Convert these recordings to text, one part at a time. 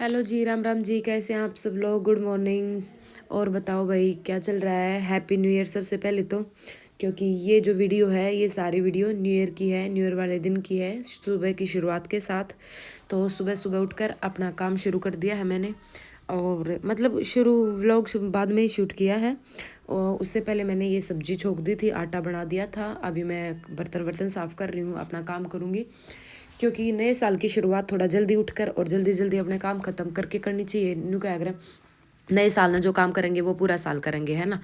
Hello जी, राम राम जी। कैसे हैं आप सब लोग? Good morning. और बताओ भाई, क्या चल रहा है? हैप्पी न्यू ईयर सबसे पहले तो, क्योंकि ये जो वीडियो है ये सारी वीडियो न्यू ईयर की है, न्यू ईयर वाले दिन की है, सुबह की शुरुआत के साथ। तो सुबह सुबह उठकर अपना काम शुरू कर दिया है मैंने। और मतलब शुरू व्लॉग बाद में ही शूट किया है। और उससे पहले मैंने ये सब्जी छोक दी थी, आटा बना दिया था। अभी मैं बर्तन वर्तन साफ़ कर रही हूँ, अपना काम करूँगी, क्योंकि नए साल की शुरुआत थोड़ा जल्दी उठकर और जल्दी जल्दी अपने काम ख़त्म करके करनी चाहिए। न्यू क्या अगर नए साल में जो काम करेंगे वो पूरा साल करेंगे, है ना।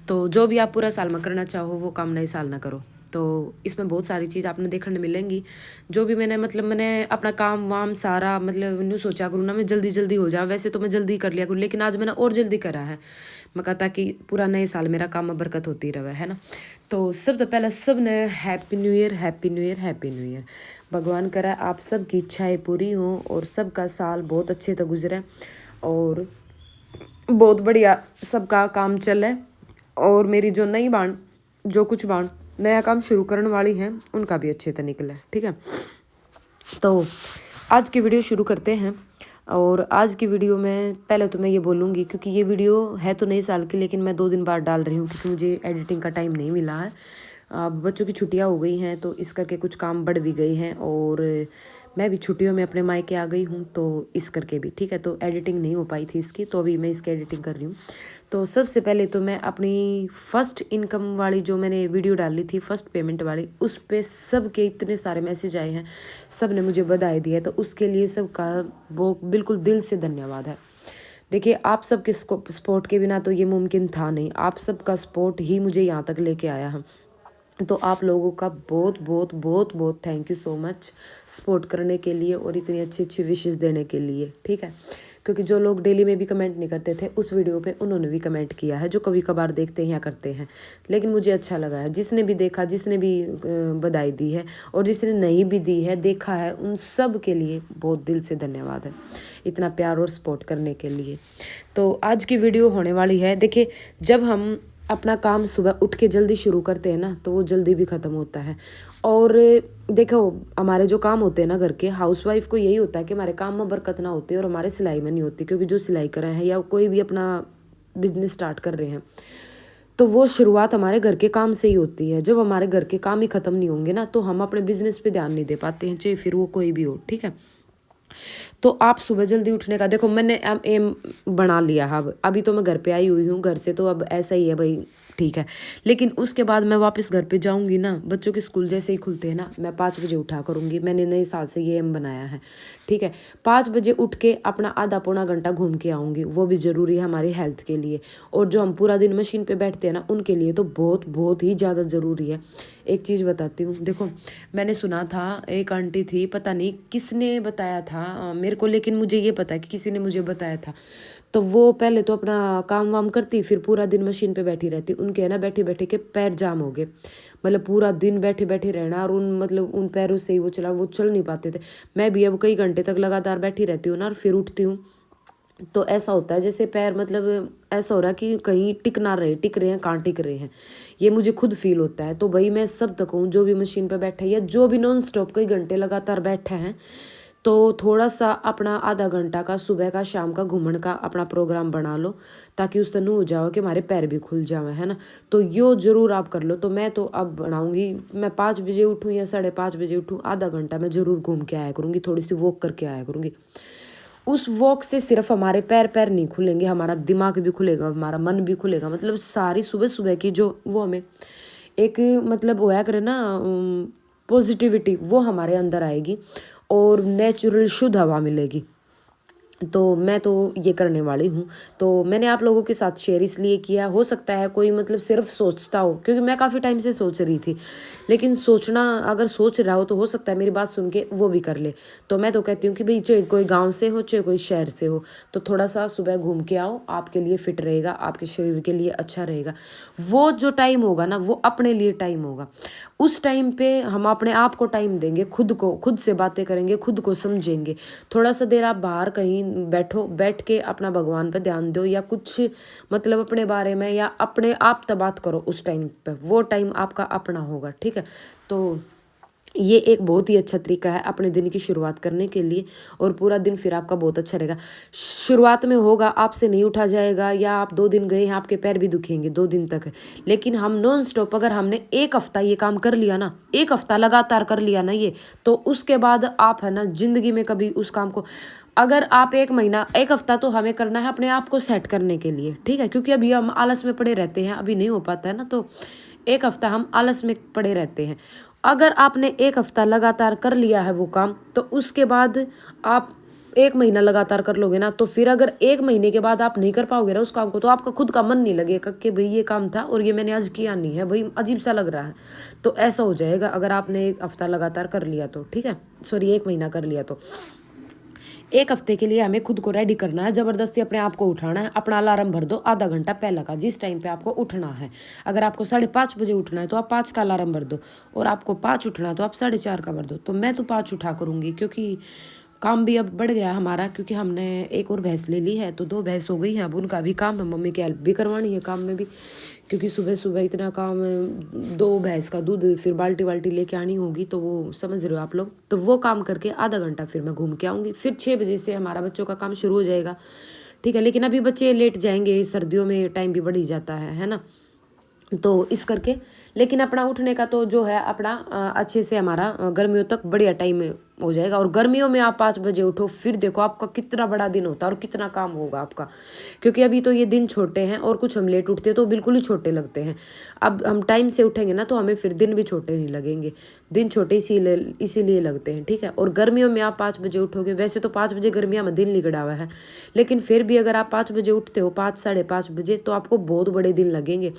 तो जो भी आप पूरा साल में करना चाहो वो काम नए साल ना करो। तो इसमें बहुत सारी चीज़ आपने देखने मिलेंगी। जो भी मैंने अपना काम वाम सारा मतलब न्यू सोचा करूँ ना, मैं जल्दी जल्दी हो जाए। वैसे तो मैं जल्दी कर लिया करूँ, लेकिन आज मैंने और जल्दी करा है। मैं कहता कि पूरा नए साल मेरा काम में बरकत होती रहे, है ना। तो सब तो पहले सब ने happy new year, happy new year, happy new year. भगवान करा आप सबकी इच्छाएं पूरी हों और सबका साल बहुत अच्छे से गुजरे और बहुत बढ़िया सबका काम चले। और मेरी जो नई बाण जो कुछ बाण नया काम शुरू करने वाली हैं उनका भी अच्छे से निकले, ठीक है। तो आज की वीडियो शुरू करते हैं। और आज की वीडियो में पहले तो मैं ये बोलूँगी, क्योंकि ये वीडियो है तो नई साल की, लेकिन मैं 2 दिन बाद डाल रही हूँ क्योंकि मुझे एडिटिंग का टाइम नहीं मिला है। अब बच्चों की छुट्टियां हो गई हैं तो इस करके कुछ काम बढ़ भी गई हैं, और मैं भी छुट्टियों में अपने मायके आ गई हूँ तो इस करके भी, ठीक है। तो एडिटिंग नहीं हो पाई थी इसकी, तो अभी मैं इसकी एडिटिंग कर रही हूँ। तो सबसे पहले तो मैं अपनी फर्स्ट इनकम वाली जो मैंने वीडियो डाली थी, फर्स्ट पेमेंट वाली, उस पर सब के इतने सारे मैसेज आए हैं, सब ने मुझे बधाई दी है। तो उसके लिए सबका वो बिल्कुल दिल से धन्यवाद है। देखिए, आप सबके सपोर्ट के बिना तो ये मुमकिन था नहीं। आप सबका सपोर्ट ही मुझे यहाँ तक लेके आया है। तो आप लोगों का बहुत बहुत बहुत बहुत thank you so much support करने के लिए और इतनी अच्छी अच्छी विशेस देने के लिए, ठीक है। क्योंकि जो लोग डेली में भी कमेंट नहीं करते थे उस वीडियो पे, उन्होंने भी कमेंट किया है, जो कभी कभार देखते हैं या करते हैं। लेकिन मुझे अच्छा लगा है, जिसने भी देखा, जिसने भी बधाई दी है और जिसने नहीं भी दी है, देखा है, उन सब के लिए बहुत दिल से धन्यवाद है, इतना प्यार और सपोर्ट करने के लिए। तो आज की वीडियो होने वाली है, देखिए, जब हम अपना काम सुबह उठ के जल्दी शुरू करते हैं ना तो वो जल्दी भी ख़त्म होता है। और देखो, हमारे जो काम होते हैं ना घर के, हाउसवाइफ को यही होता है कि हमारे काम में बरकत ना होती और हमारे सिलाई में नहीं होती। क्योंकि जो सिलाई कर रहे हैं या कोई भी अपना बिजनेस स्टार्ट कर रहे हैं तो वो शुरुआत हमारे घर के काम से ही होती है। जब हमारे घर के काम ही ख़त्म नहीं होंगे ना तो हम अपने बिजनेस पे ध्यान नहीं दे पाते हैं, चाहे फिर वो कोई भी हो, ठीक है। तो आप सुबह जल्दी उठने का देखो, मैंने एम बना लिया है। अब अभी तो मैं घर पे आई हुई हूँ घर से, तो अब ऐसा ही है भाई, ठीक है। लेकिन उसके बाद मैं वापस घर पे जाऊंगी ना, बच्चों के स्कूल जैसे ही खुलते हैं ना, मैं 5 बजे उठा करूँगी। मैंने नए साल से ये एम बनाया है, ठीक है। 5 बजे उठ के अपना आधा पौना घंटा घूम के आऊँगी, वो भी ज़रूरी है हमारी हेल्थ के लिए। और जो हम पूरा दिन मशीन पे बैठते हैं ना, उनके लिए तो बहुत बहुत ही ज़्यादा ज़रूरी है। एक चीज़ बताती हूँ, देखो, मैंने सुना था, एक आंटी थी, पता नहीं किसने बताया था मेरे को, लेकिन मुझे ये पता है कि किसी ने मुझे बताया था। तो वो पहले तो अपना काम वाम करती, फिर पूरा दिन मशीन पे बैठी रहती। उनके है ना बैठे बैठे के पैर जाम हो गए, मतलब पूरा दिन बैठे बैठे रहना, और उन पैरों से ही वो चल नहीं पाते थे। मैं भी अब कई घंटे तक लगातार बैठी रहती हूँ ना, और फिर उठती हूँ तो ऐसा होता है जैसे पैर, मतलब ऐसा हो रहा है कि कहीं टिक ना रहे, टिक रहे हैं, कहाँ टिक रहे हैं, ये मुझे खुद फील होता है। तो भाई मैं सब तक हूँ, जो भी मशीन पे बैठे या जो भी नॉन स्टॉप कई घंटे लगातार बैठे हैं, तो थोड़ा सा अपना आधा घंटा का सुबह का शाम का घूमने का अपना प्रोग्राम बना लो, ताकि उस तनु हो जाओ कि हमारे पैर भी खुल जावे, है ना। तो यो जरूर आप कर लो। तो मैं तो अब बनाऊंगी, मैं 5 बजे उठूँ या 5:30 बजे उठूँ, आधा घंटा मैं जरूर घूम के आया करूँगी, थोड़ी सी वॉक करके आया करूँगी। उस वॉक से सिर्फ हमारे पैर पैर नहीं खुलेंगे, हमारा दिमाग भी खुलेगा, हमारा मन भी खुलेगा। मतलब सारी सुबह सुबह की जो वो हमें एक मतलब होया करे ना, पॉजिटिविटी, वो हमारे अंदर आएगी और नेचुरल शुद्ध हवा मिलेगी। तो मैं तो ये करने वाली हूँ। तो मैंने आप लोगों के साथ शेयर इसलिए किया, हो सकता है कोई मतलब सिर्फ सोचता हो, क्योंकि मैं काफ़ी टाइम से सोच रही थी। लेकिन सोचना, अगर सोच रहा हो तो हो सकता है मेरी बात सुन के वो भी कर ले। तो मैं तो कहती हूँ कि भाई, चाहे कोई गांव से हो चाहे कोई शहर से हो, तो थोड़ा सा सुबह घूम के आओ, आपके लिए फिट रहेगा, आपके शरीर के लिए अच्छा रहेगा। वो जो टाइम होगा ना, वो अपने लिए टाइम होगा। उस टाइम पे हम अपने आप को टाइम देंगे, खुद को, खुद से बातें करेंगे, खुद को समझेंगे। थोड़ा सा देर आप बाहर कहीं बैठ के अपना भगवान पे ध्यान दो, या कुछ मतलब अपने बारे में या अपने आप तक बात करो। उस टाइम पे वो टाइम आपका अपना होगा, ठीक है। तो ये एक बहुत ही अच्छा तरीका है अपने दिन की शुरुआत करने के लिए, और पूरा दिन फिर आपका बहुत अच्छा रहेगा। शुरुआत में होगा आपसे नहीं उठा जाएगा, या आप 2 दिन गए हैं आपके पैर भी दुखेंगे 2 दिन तक, लेकिन हम नॉन स्टॉप अगर हमने एक हफ्ता ये काम कर लिया ना, एक हफ्ता लगातार कर लिया ना ये, तो उसके बाद आप है ना जिंदगी में कभी उस काम को, अगर आप 1 महीना 1 हफ्ता तो हमें करना है अपने आप को सेट करने के लिए, ठीक है, क्योंकि अभी हम आलस में पड़े रहते हैं, अभी नहीं हो पाता है ना, तो 1 हफ्ता हम आलस में पड़े रहते हैं। अगर आपने 1 हफ्ता लगातार कर लिया है वो काम, तो उसके बाद आप 1 महीना लगातार कर लोगे ना, तो फिर अगर 1 महीने के बाद आप नहीं कर पाओगे ना उस काम को, तो आपका खुद का मन नहीं लगेगा कि भाई ये काम था और ये मैंने आज किया नहीं है, भाई अजीब सा लग रहा है। तो ऐसा हो जाएगा अगर आपने 1 हफ्ता लगातार कर लिया तो, ठीक है, सॉरी 1 महीना कर लिया तो। 1 हफ्ते के लिए हमें खुद को रेडी करना है, ज़बरदस्ती अपने आप को उठाना है। अपना अलार्म भर दो आधा घंटा पहले का, जिस टाइम पे आपको उठना है। अगर आपको 5:30 बजे उठना है तो आप 5 का अलार्म भर दो, और आपको 5 उठना है तो आप 4:30 का भर दो। तो मैं तो 5 उठा करूँगी, क्योंकि काम भी अब बढ़ गया हमारा, क्योंकि हमने एक और भैंस ले ली है, तो 2 भैंस हो गई हैं। अब उनका भी काम है, मम्मी की हेल्प भी करवानी है काम में भी, क्योंकि सुबह सुबह इतना काम, 2 भैंस का दूध फिर बाल्टी वाल्टी लेके आनी होगी, तो वो समझ रहे हो आप लोग। तो वो काम करके आधा घंटा फिर मैं घूम के आऊँगी, फिर 6 बजे से हमारा बच्चों का काम शुरू हो जाएगा, ठीक है। लेकिन अभी बच्चे लेट जाएंगे, सर्दियों में टाइम भी बढ़ ही जाता है ना, तो इस करके। लेकिन अपना उठने का तो जो है अपना अच्छे से हमारा गर्मियों तक बढ़िया टाइम हो जाएगा। और गर्मियों में आप 5 बजे उठो, फिर देखो आपका कितना बड़ा दिन होता है और कितना काम होगा आपका, क्योंकि अभी तो ये दिन छोटे हैं, और कुछ हम लेट उठते तो बिल्कुल ही छोटे लगते हैं। अब हम टाइम से उठेंगे ना, तो हमें फिर दिन भी छोटे नहीं लगेंगे, दिन छोटे इसीलिए लगते हैं, ठीक है। और गर्मियों में आप 5 बजे उठोगे, वैसे तो 5 बजे गर्मियों में दिन लिगड़ा हुआ है, लेकिन फिर भी अगर आप 5 बजे उठते हो, 5 5:30 बजे, तो आपको बहुत बड़े दिन लगेंगे,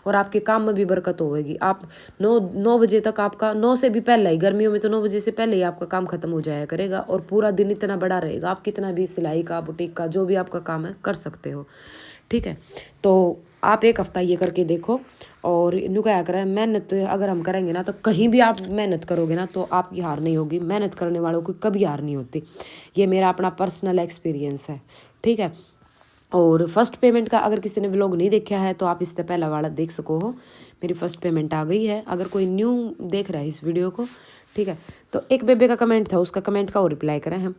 और आपके काम में भी बरकत होगी। आप 9 बजे तक, आपका 9 से भी पहले ही, गर्मियों में तो 9 बजे से पहले ही आपका काम खत्म हो जाया करेगा, और पूरा दिन इतना बड़ा रहेगा, आप कितना भी सिलाई का, बुटीक का, जो भी आपका काम है कर सकते हो, ठीक है। तो आप 1 हफ्ता ये करके देखो, और इन्हों क्या करें, मेहनत अगर हम करेंगे ना, तो कहीं भी आप मेहनत करोगे ना, तो आपकी हार नहीं होगी। मेहनत करने वालों की कभी हार नहीं होती, ये मेरा अपना पर्सनल एक्सपीरियंस है, ठीक है। और फर्स्ट पेमेंट का अगर किसी ने व्लॉग नहीं देखा है, तो आप इससे पहला वाला देख सको हो। मेरी फर्स्ट पेमेंट आ गई है, अगर कोई न्यू देख रहा है इस वीडियो को, ठीक है। तो एक बेबे का कमेंट था, उसका कमेंट का और रिप्लाई करें हम।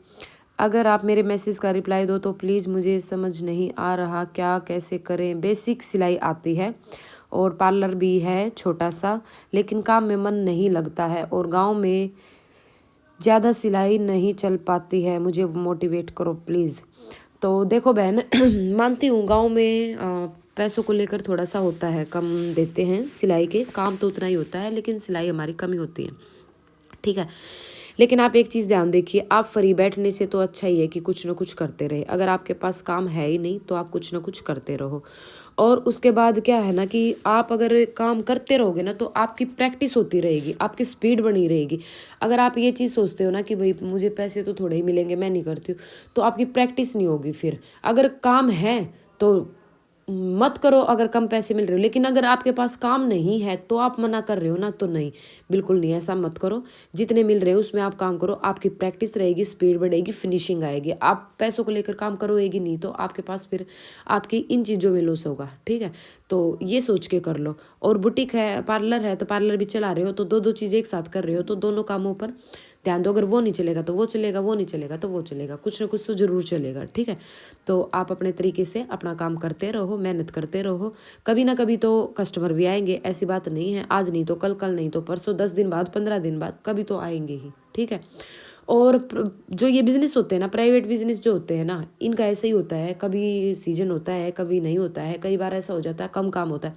अगर आप मेरे मैसेज का रिप्लाई दो तो प्लीज़, मुझे समझ नहीं आ रहा क्या कैसे करें। बेसिक सिलाई आती है, और पार्लर भी है छोटा सा, लेकिन काम में मन नहीं लगता है, और गांव में ज़्यादा सिलाई नहीं चल पाती है, मुझे मोटिवेट करो प्लीज़। तो देखो बहन, मानती हूँ गांव में पैसों को लेकर थोड़ा सा होता है, कम देते हैं सिलाई के, काम तो उतना ही होता है, लेकिन सिलाई हमारी कम ही होती है, ठीक है। लेकिन आप एक चीज़ ध्यान देखिए, आप फ्री बैठने से तो अच्छा ही है कि कुछ ना कुछ करते रहे। अगर आपके पास काम है ही नहीं, तो आप कुछ ना कुछ करते रहो। और उसके बाद क्या है ना, कि आप अगर काम करते रहोगे ना, तो आपकी प्रैक्टिस होती रहेगी, आपकी स्पीड बनी रहेगी। अगर आप ये चीज़ सोचते हो ना कि भाई मुझे पैसे तो थोड़े ही मिलेंगे, मैं नहीं करती हूँ, तो आपकी प्रैक्टिस नहीं होगी। फिर अगर काम है तो मत करो, अगर कम पैसे मिल रहे हो। लेकिन अगर आपके पास काम नहीं है, तो आप मना कर रहे हो ना, तो नहीं, बिल्कुल नहीं, ऐसा मत करो। जितने मिल रहे हो उसमें आप काम करो, आपकी प्रैक्टिस रहेगी, स्पीड बढ़ेगी, फिनिशिंग आएगी। आप पैसों को लेकर काम करोगे नहीं, तो आपके पास फिर आपकी इन चीज़ों में लॉस होगा, ठीक है। तो ये सोच के कर लो। और बुटीक है, पार्लर है, तो पार्लर भी चला रहे हो, तो दो चीज़ें एक साथ कर रहे हो, तो दोनों कामों पर ध्यान दो। अगर वो नहीं चलेगा तो वो चलेगा, वो नहीं चलेगा तो वो चलेगा, कुछ ना कुछ तो ज़रूर चलेगा, ठीक है। तो आप अपने तरीके से अपना काम करते रहो, मेहनत करते रहो। कभी ना कभी तो कस्टमर भी आएंगे, ऐसी बात नहीं है, आज नहीं तो कल, कल नहीं तो परसों, 10 दिन बाद, 15 दिन बाद, कभी तो आएंगे ही, ठीक है। और जो ये बिज़नेस होते हैं ना, प्राइवेट बिज़नेस जो होते हैं ना, इनका ऐसा ही होता है, कभी सीजन होता है, कभी नहीं होता है, कई बार ऐसा हो जाता है कम काम होता है।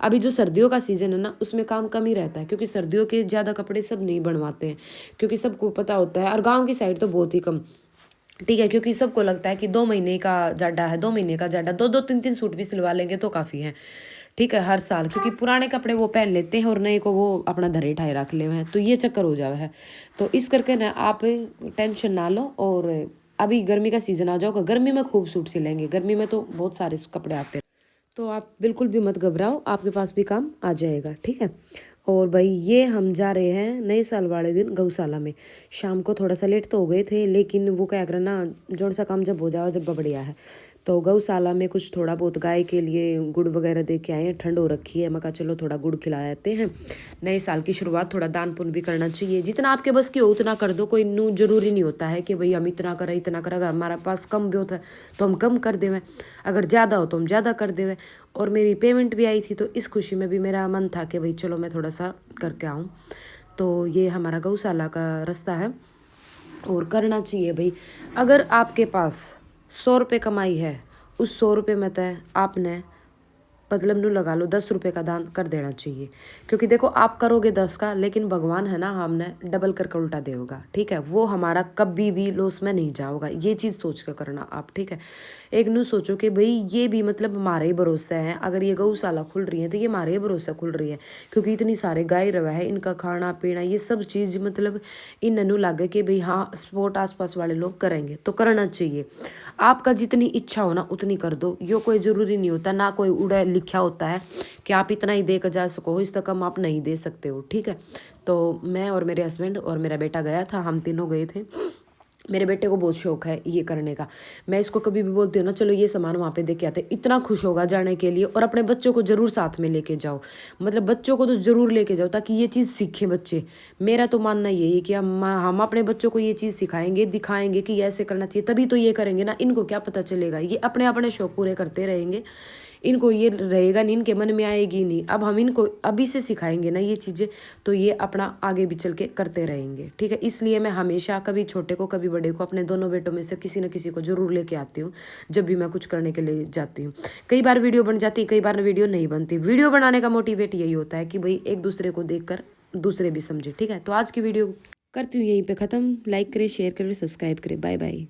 अभी जो सर्दियों का सीज़न है ना, उसमें काम कम ही रहता है, क्योंकि सर्दियों के ज़्यादा कपड़े सब नहीं बनवाते हैं, क्योंकि सबको पता होता है। और गाँव की साइड तो बहुत ही कम, ठीक है, क्योंकि सबको लगता है कि 2 महीने का जाडा है, 2 महीने का जाडा, 2-2 3-3 सूट भी सिलवा लेंगे तो काफ़ी है, ठीक है, हर साल। क्योंकि पुराने कपड़े वो पहन लेते हैं, और नए को वो अपना धरे ठाए रख ले हैं, तो ये चक्कर हो जावा है। तो इस करके ना आप टेंशन ना लो, और अभी गर्मी का सीज़न आ जाओगा, गर्मी में खूब सूट सिलेंगे, गर्मी में तो बहुत सारे कपड़े आते हैं, तो आप बिल्कुल भी मत घबराओ, आपके पास भी काम आ जाएगा, ठीक है। और भाई ये हम जा रहे हैं नए साल वाले दिन गौशाला में। शाम को थोड़ा सा लेट तो हो गए थे, लेकिन वो क्या कर ना, जोन सा काम जब हो जाओ जब बढ़िया है। तो गौशाला में कुछ थोड़ा बहुत गाय के लिए गुड़ वगैरह दे के आए हैं। ठंड हो रखी है, मैं कहा चलो थोड़ा गुड़ खिला देते हैं। नए साल की शुरुआत, थोड़ा दान पुण्य भी करना चाहिए। जितना आपके बस की हो उतना कर दो। कोई नू जरूरी नहीं होता है कि भाई हम इतना करें इतना करें। अगर हमारे पास कम भी होता है तो हम कम कर देवें, अगर ज़्यादा हो तो हम ज़्यादा कर देवें। और मेरी पेमेंट भी आई थी, तो इस खुशी में भी मेरा मन था कि भाई चलो मैं थोड़ा सा करके आऊँ। तो ये हमारा गौशाला का रास्ता है और करना चाहिए भाई। अगर आपके पास 100 रुपये कमाई है, उस 100 रुपये में तय आपने मतलब नू लगा लो 10 रुपये का दान कर देना चाहिए। क्योंकि देखो आप करोगे 10 का, लेकिन भगवान है ना हमने डबल करके उल्टा देगा। ठीक है, वो हमारा कभी भी लॉस में नहीं जाओगा। ये चीज़ सोच कर करना आप। ठीक है, एक नू सोचो कि भाई ये भी मतलब हमारे ही भरोसे है। अगर ये गौशाला खुल रही है तो ये हमारे ही भरोसे खुल रही है, क्योंकि इतनी सारे गाय रवा है, इनका खाना पीना ये सब चीज़ मतलब इन नू लगे कि भाई हाँ सपोर्ट आसपास वाले लोग करेंगे तो करना चाहिए। आपका जितनी इच्छा हो ना उतनी कर दो। यो कोई ज़रूरी नहीं होता, ना कोई उड़ा लिखा होता है कि आप इतना ही दे कर जा सको, इससे कम आप नहीं दे सकते हो। ठीक है, तो मैं और मेरे हस्बैंड और मेरा बेटा गया था, हम तीनों गए थे। मेरे बेटे को बहुत शौक है ये करने का। मैं इसको कभी भी बोलती हूँ ना चलो ये सामान वहाँ पे दे के आते, इतना खुश होगा जाने के लिए। और अपने बच्चों को ज़रूर साथ में लेके जाओ, मतलब बच्चों को तो ज़रूर लेके जाओ ताकि ये चीज़ सीखें बच्चे। मेरा तो मानना यही है कि हम अपने बच्चों को ये चीज़ सिखाएंगे, दिखाएंगे कि ऐसे करना चाहिए, तभी तो ये करेंगे ना। इनको क्या पता चलेगा, ये अपने अपने शौक पूरे करते रहेंगे, इनको ये रहेगा नहीं, इनके मन में आएगी नहीं। अब हम इनको अभी से सिखाएंगे ना ये चीज़ें, तो ये अपना आगे भी चल के करते रहेंगे। ठीक है, इसलिए मैं हमेशा कभी छोटे को कभी बड़े को, अपने दोनों बेटों में से किसी न किसी को ज़रूर लेके आती हूँ जब भी मैं कुछ करने के लिए जाती हूँ। कई बार वीडियो बन जाती है, कई बार वीडियो नहीं बनती। वीडियो बनाने का मोटिवेट यही होता है कि भाई एक दूसरे को देख कर दूसरे भी समझे। ठीक है, तो आज की वीडियो करती हूँ यहीं पर ख़त्म। लाइक करें, शेयर करें, सब्सक्राइब करें। Bye bye.